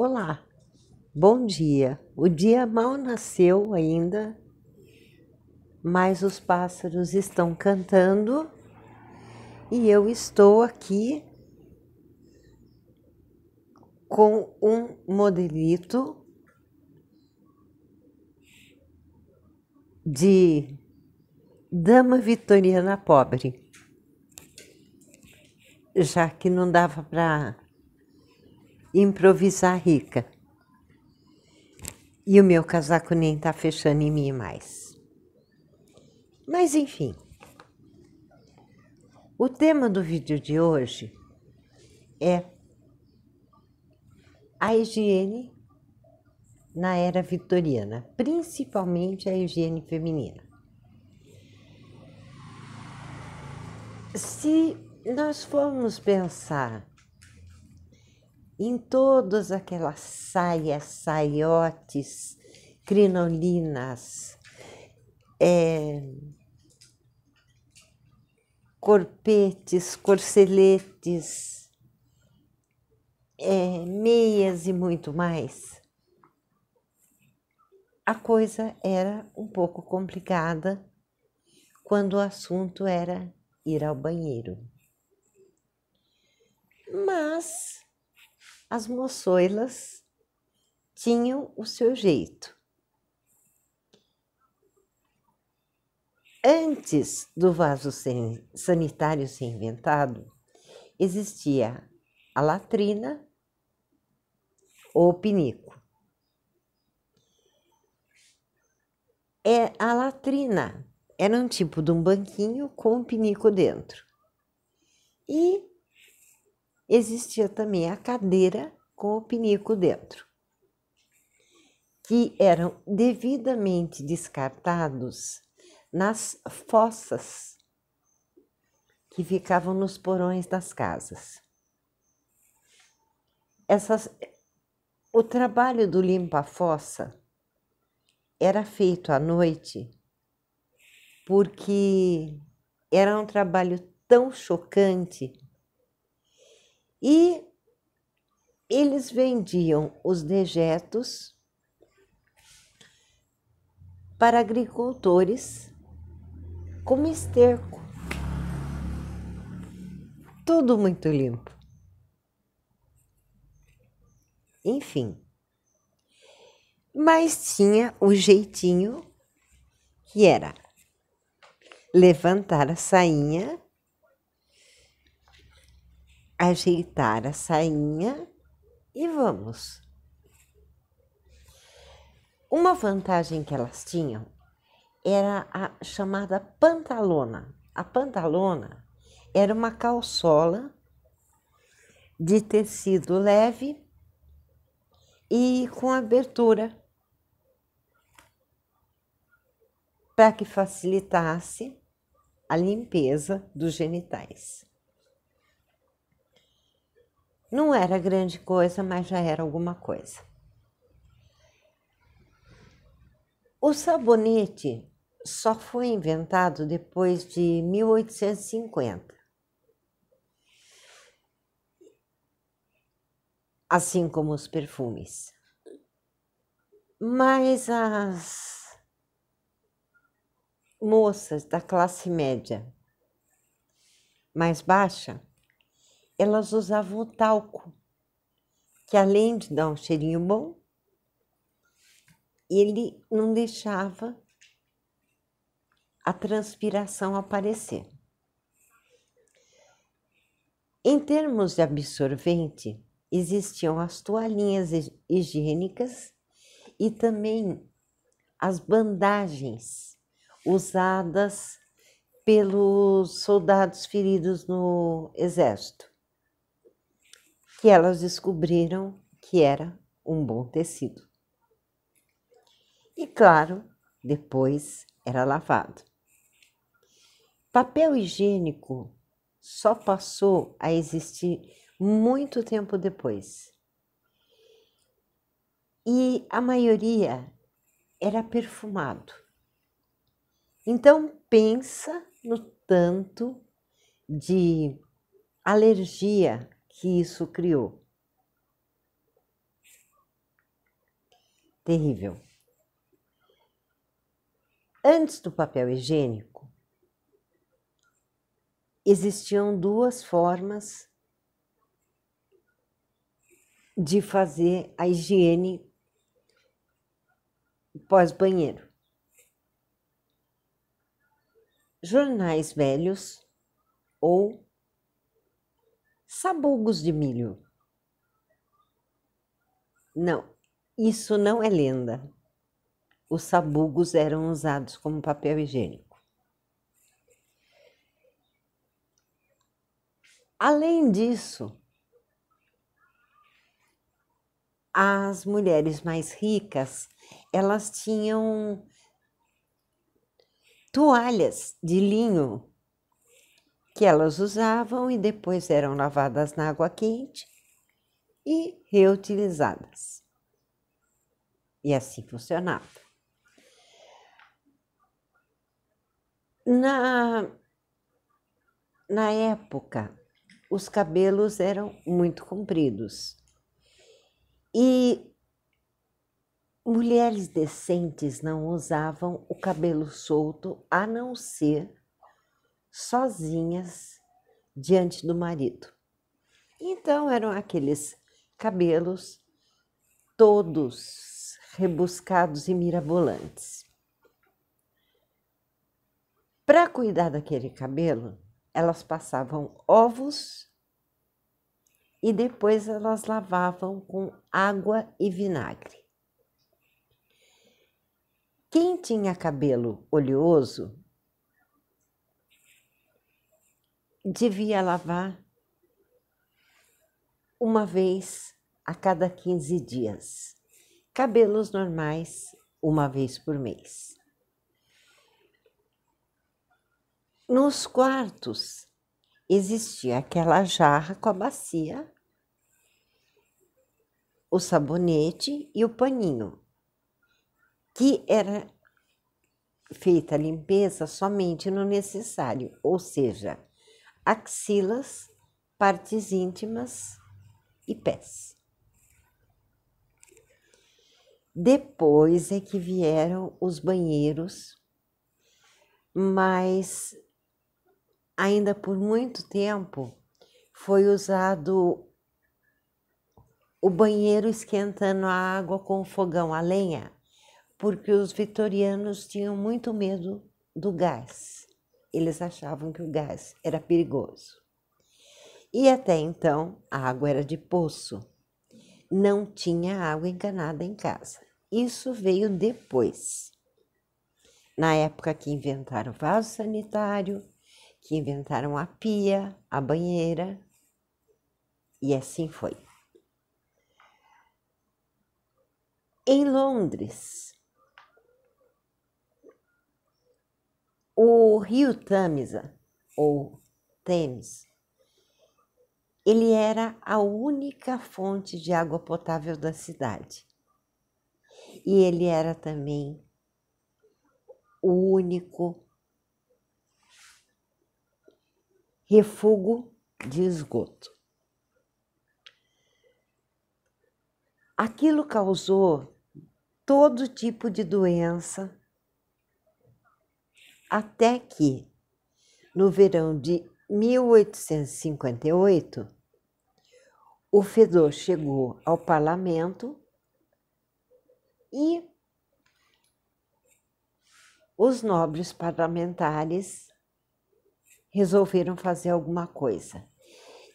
Olá, bom dia. O dia mal nasceu ainda, mas os pássaros estão cantando e eu estou aqui com um modelito de dama vitoriana pobre, já que não dava para improvisar rica. E o meu casaco nem tá fechando em mim mais. Mas enfim, o tema do vídeo de hoje é a higiene na era vitoriana, principalmente a higiene feminina. Se nós formos pensar em todas aquelas saias, saiotes, crinolinas, corpetes, corceletes, meias e muito mais, a coisa era um pouco complicada quando o assunto era ir ao banheiro. Mas as moçoilas tinham o seu jeito. Antes do vaso sanitário ser inventado, existia a latrina ou pinico. A latrina era um tipo de um banquinho com um pinico dentro. E existia também a cadeira com o pinico dentro, que eram devidamente descartados nas fossas que ficavam nos porões das casas. O trabalho do limpa-fossa era feito à noite porque era um trabalho tão chocante e eles vendiam os dejetos para agricultores como esterco. Tudo muito limpo. Enfim. Mas tinha o jeitinho que era levantar a sainha, ajeitar a sainha e vamos. Uma vantagem que elas tinham era a chamada pantalona. A pantalona era uma calçola de tecido leve e com abertura para que facilitasse a limpeza dos genitais. Não era grande coisa, mas já era alguma coisa. O sabonete só foi inventado depois de 1850. Assim como os perfumes. Mas as moças da classe média mais baixa, elas usavam o talco, que além de dar um cheirinho bom, ele não deixava a transpiração aparecer. Em termos de absorvente, existiam as toalhinhas higiênicas e também as bandagens usadas pelos soldados feridos no exército, que elas descobriram que era um bom tecido. E claro, depois era lavado. Papel higiênico só passou a existir muito tempo depois. E a maioria era perfumado. Então pensa no tanto de alergia que isso criou. terrível. Antes do papel higiênico, existiam duas formas de fazer a higiene pós-banheiro. Jornais velhos ou sabugos de milho. Não, isso não é lenda. Os sabugos eram usados como papel higiênico. Além disso, as mulheres mais ricas, elas tinham toalhas de linho que elas usavam e depois eram lavadas na água quente e reutilizadas. E assim funcionava. Na época, os cabelos eram muito compridos e mulheres decentes não usavam o cabelo solto, a não ser sozinhas diante do marido. Então eram aqueles cabelos todos rebuscados e mirabolantes. Para cuidar daquele cabelo, elas passavam ovos e depois elas lavavam com água e vinagre. Quem tinha cabelo oleoso devia lavar uma vez a cada 15 dias. Cabelos normais, uma vez por mês. Nos quartos existia aquela jarra com a bacia, o sabonete e o paninho, que era feita a limpeza somente no necessário, ou seja, axilas, partes íntimas e pés. Depois é que vieram os banheiros, mas ainda por muito tempo foi usado o banheiro esquentando a água com o fogão a lenha, porque os vitorianos tinham muito medo do gás. Eles achavam que o gás era perigoso. E até então a água era de poço, não tinha água encanada em casa. Isso veio depois, na época que inventaram o vaso sanitário, que inventaram a pia, a banheira, e assim foi. Em Londres, o rio Tâmisa, ou Thames, ele era a única fonte de água potável da cidade. E ele era também o único refúgio de esgoto. Aquilo causou todo tipo de doença, até que, no verão de 1858, o fedor chegou ao parlamento e os nobres parlamentares resolveram fazer alguma coisa.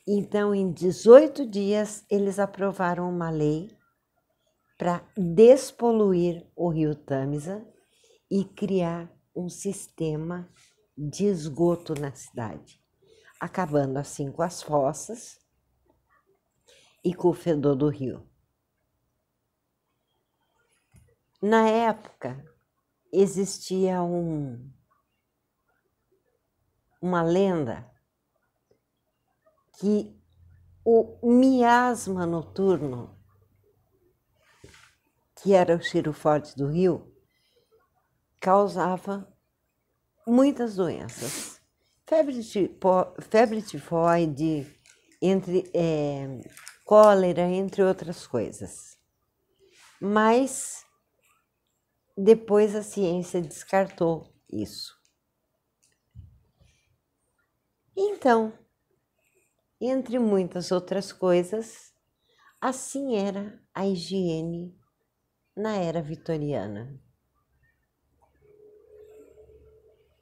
Então, em 18 dias, eles aprovaram uma lei para despoluir o rio Tâmisa e criar um sistema de esgoto na cidade, acabando assim com as fossas e com o fedor do rio. Na época, existia uma lenda que o miasma noturno, que era o cheiro forte do rio, causava muitas doenças. Febre tifoide, cólera, entre outras coisas. Mas depois a ciência descartou isso. Então, entre muitas outras coisas, assim era a higiene na era vitoriana.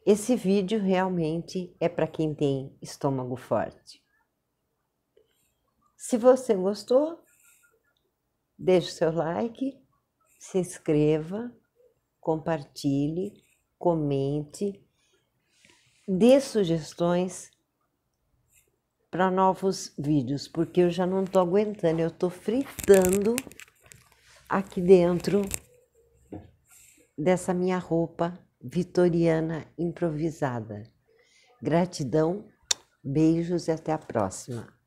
Esse vídeo realmente é para quem tem estômago forte. Se você gostou, deixe o seu like, se inscreva, compartilhe, comente, dê sugestões para novos vídeos, porque eu já não estou aguentando, eu estou fritando aqui dentro dessa minha roupa vitoriana improvisada. Gratidão, beijos e até a próxima.